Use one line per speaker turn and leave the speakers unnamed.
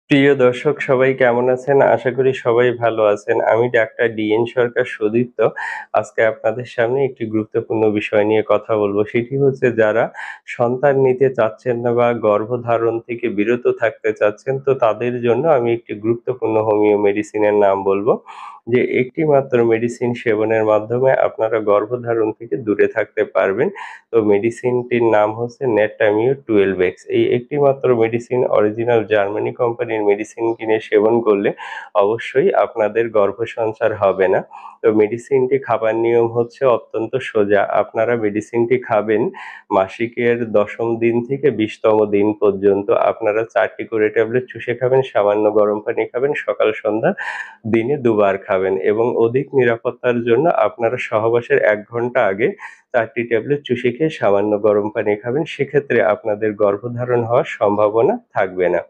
প্রিয় দর্শক সবাই কেমন আছেন? আশা করি সবাই ভালো আছেন। আমি ডাক্তার ডিএন সরকার সুদীপ্ত। আজকে আপনাদের সামনে একটি গুরুত্বপূর্ণ বিষয় নিয়ে কথা বলব। সেটি হচ্ছে যারা সন্তান নিতে চাচ্ছেন না বা গর্ভধারণ থেকে বিরত থাকতে চাচ্ছেন, তো তাদের জন্য আমি একটি গুরুত্বপূর্ণ হোমিও মেডিসিনের নাম বলব। যে একটি মাত্র মেডিসিন সেবনের মাধ্যমে আপনারা গর্ভধারণ থেকে দূরে থাকতে পারবেন। তো মেডিসিনটির নাম হচ্ছে নেটামিও 12X। এই একটি মাত্র মেডিসিন অরিজিনাল জার্মানি কোম্পানির মেডিসিন কিনে সেবন করলে অবশ্যই আপনাদের গর্ভসঞ্চার হবে না। তো মেডিসিনটি খাবার নিয়ম হচ্ছে অত্যন্ত সোজা। আপনারা মেডিসিনটি খাবেন মাসিকের ১০ম দিন থেকে ২০তম দিন পর্যন্ত। আপনারা ৪ টি করে ট্যাবলেট চুষে খাবেন, সামান্য গরম পানি খাবেন, সকাল সন্ধ্যা দিনে ২ বার খাবেন এবং অধিক নিরাপত্তার জন্য আপনারা সহবাসের ১ ঘন্টা আগে ৪ টি ট্যাবলেট চুষে খেয়ে সামান্য গরম পানি খাবেন। সেক্ষেত্রে আপনাদের গর্ভধারণ হওয়ার সম্ভাবনা থাকবে না।